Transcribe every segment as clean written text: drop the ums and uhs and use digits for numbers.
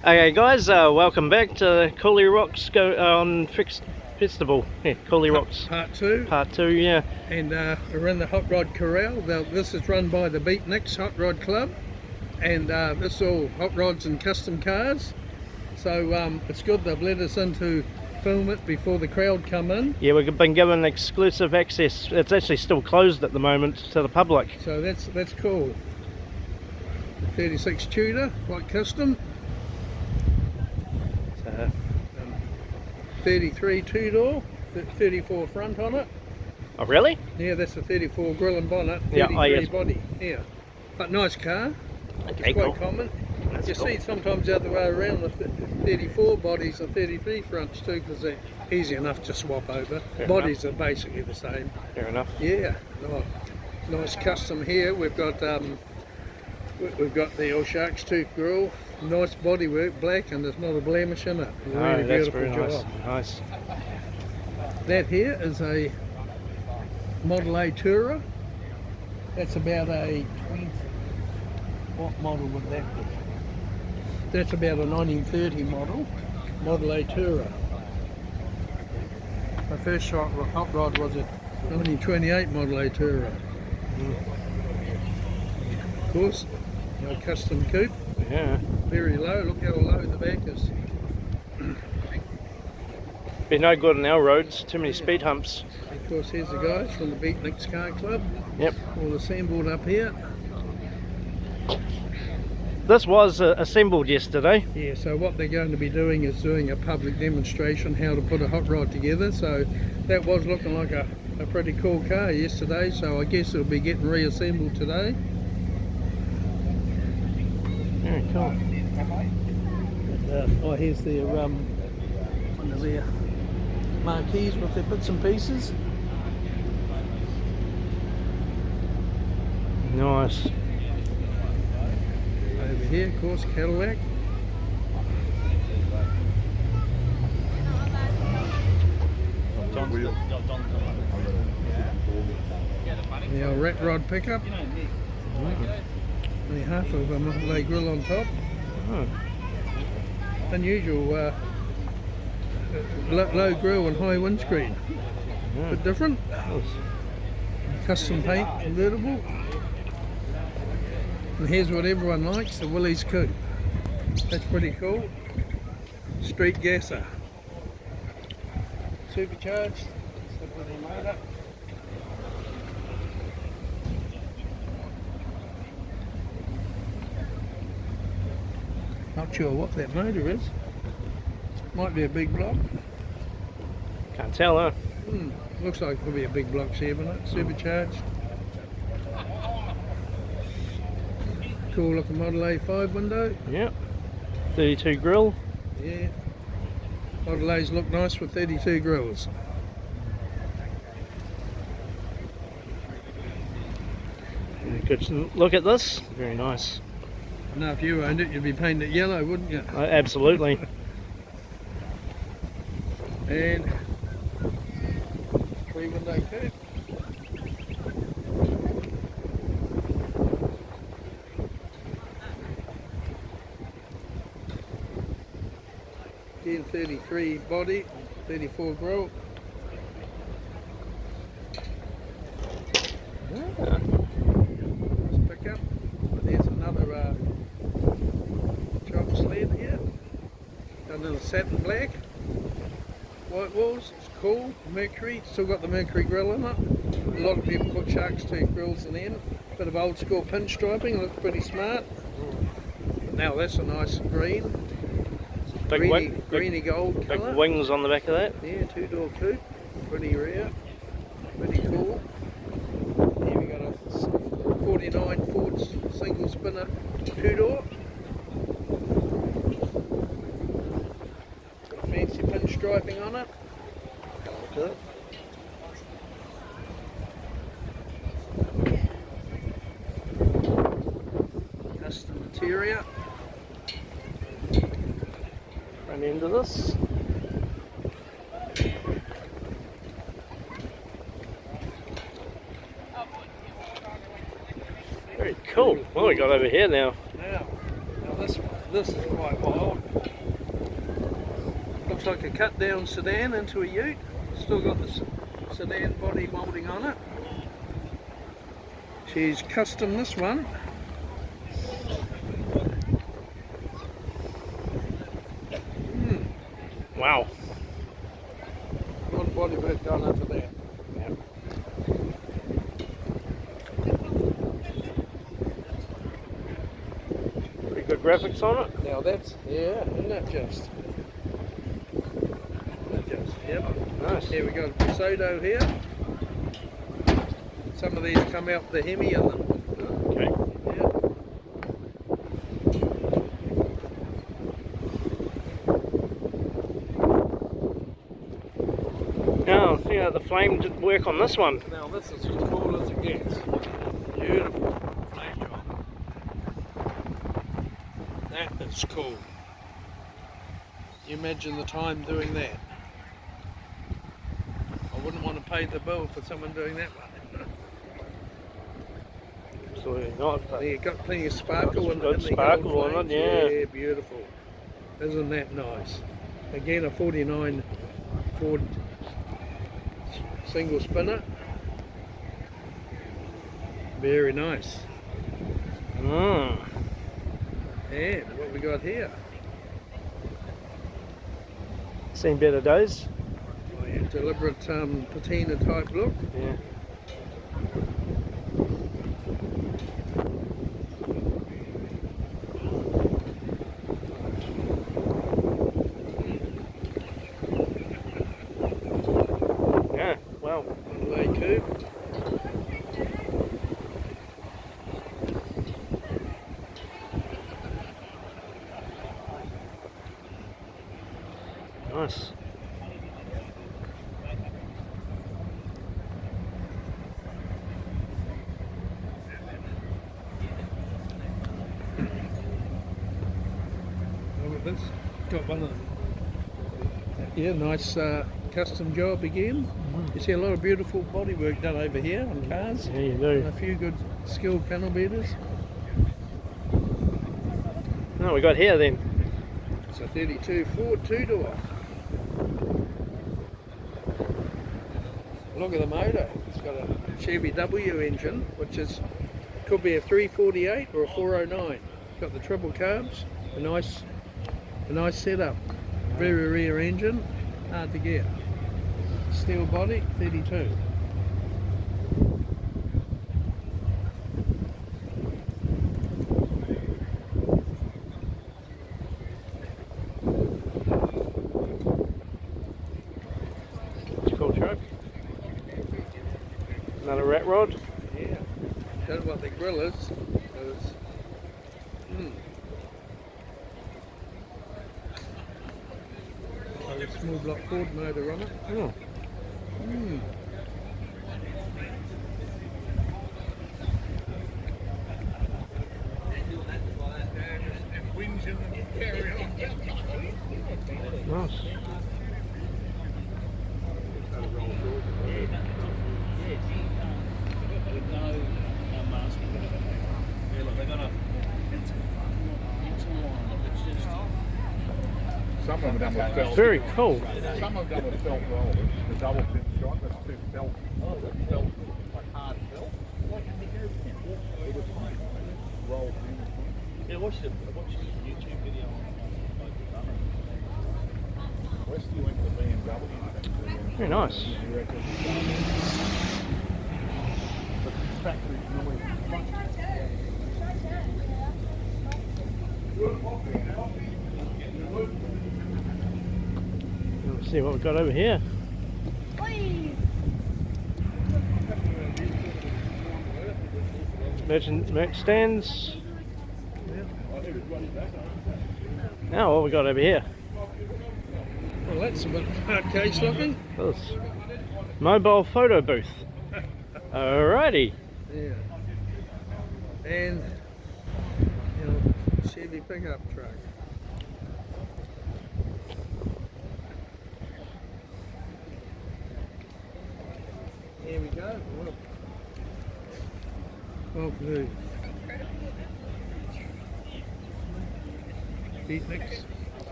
Okay guys, welcome back to Cooly Rocks on Festival. Yeah, Cooly Rocks. Part 2. Part 2, yeah. And we're in the Hot Rod Corral. This is run by the Beatniks Hot Rod Club. And this is all hot rods and custom cars. So it's good they've let us in to film it before the crowd come in. Yeah, we've been given exclusive access. It's actually still closed at the moment to the public. So that's cool. 36 Tudor, white custom. 33 two-door, 34 front on it. Oh really? Yeah, that's a 34 grill and bonnet, 33 Yeah, yes. body. Yeah, but nice car. Okay, It's quite cool. common. That's You cool. see sometimes the other way around with 34 bodies and 33 fronts too, because they're easy enough to swap over. Fair Bodies are basically the same. Fair enough. Yeah, nice custom here. We've got the old shark's tooth grill. Nice bodywork, black, and there's not a blemish in it. Really That's beautiful very job. nice. That here is a Model A Tourer. That's about a 20. What model would that be? That's about a 1930 model, Model A Tourer. My first shot with hot rod was a 1928 Model A Tourer. Of course, no custom coupe. Yeah. Very low. Look how low the back is. Be no good on our roads. Too many speed humps. Of course, here's the guys from the Beatniks Car Club. Yep. All assembled up here. This was assembled yesterday. Yeah, so what they're going to be doing is doing a public demonstration how to put a hot rod together. So that was looking like a pretty cool car yesterday, so I guess it'll be getting reassembled today. Very cool. Oh, here's their one of their marquees with their bits and pieces. Nice. Over here, of course, Cadillac. The old rat rod pickup. Only half of a Model A grill on top. Oh. Unusual low grill and high windscreen. Yeah. Bit different. Custom paint convertible. And here's what everyone likes, the Willys coupe. That's pretty cool. Street gasser. Supercharged. Stick with their motor. Not sure what that motor is. Might be a big block. Can't tell, huh? Looks like it could be a big block 7, supercharged. Cool looking Model A5 window. Yep. 32 grill. Yeah. Model A's look nice with 32 grills. Good look at this. Very nice. Now if you owned it, you'd be painting it yellow, wouldn't you? Absolutely. And 3-window coupe. Again, 33 body, 34 grill. Yeah. Nice pickup. There's another chop sled here. Done in a satin black. White walls, it's cool. Mercury, still got the Mercury grill in it. A lot of people put shark's tooth grills in them. Bit of old school pinstriping, looks pretty smart. Now that's a nice green. Greeny gold colour. Big wings on the back of that. Yeah, 2-door coupe. Pretty rare. Pretty cool. Here we got a 49 Ford single spinner 2-door. Fancy pinstriping on it. Look at it. Custom interior. Front end of this. Very cool. What have we got over here now? Now this one. This is quite wild. Looks like a cut down sedan into a ute. Still got the sedan body moulding on it. She's custom this one. Wow. A lot of body work done into that. Yep. Pretty good graphics on it. Now that's, yeah, isn't that just? Yep. Nice. Here we got a Pisoto here. Some of these come out with the Hemi in them. Okay. Yeah. Now, see how the flame did work on this one. Now this is as cool as it gets. Beautiful flame job. That is cool. You imagine the time doing that. I wouldn't want to pay the bill for someone doing that one. Absolutely not. But You've got plenty of sparkle in got the sparkle gold on it, flames. yeah. Yeah, beautiful. Isn't that nice? Again, a 49 Ford single spinner. Very nice. Mm. And what we got here? Seen better days. Oh, yeah, deliberate patina type look. Yeah. Yeah, well. Lay coupe. Nice. This got one of them. Yeah, nice custom job again. You see a lot of beautiful bodywork done over here on cars. Yeah, you And do. a few good skilled panel beaters. No, we got here then. It's a 32 Ford two-door. Look at the motor. It's got a Chevy W engine, which is could be a 348 or a 409. Got the triple carbs, a nice setup. Very rare engine, hard to get. Steel body, 32. It's a cool truck. Another rat rod. Yeah. That's what the grill is. Got a small block Ford motor on it. Oh. Nice. Some of them done with felt. Very cool. Some of them with felt rollers. The double pin stripe, that's too felt. Oh, that's felt, like hard felt. Like in the airplane. It was like rolled in. Yeah, I watched a YouTube video on Westy went to BMW. Very nice. He reckons the factory's noise. Let's see what we've got over here. Merch stands. Now what we got over here? Well, that's a bit hard case looking. This mobile photo booth. Alrighty. Yeah. And Chevy pickup truck. Here we go. Well, blue. Beatniks.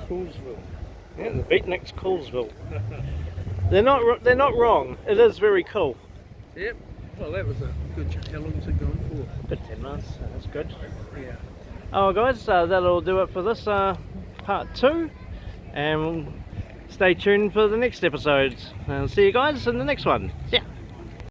Coolsville. Yeah, the Beatniks Coolsville. They're not wrong. It is very cool. Yep. Well, that was a good chat. How long was it going for? Good 10 minutes. That's good. Yeah. Oh, guys, that'll do it for this part 2, and stay tuned for the next episodes. And see you guys in the next one. See ya.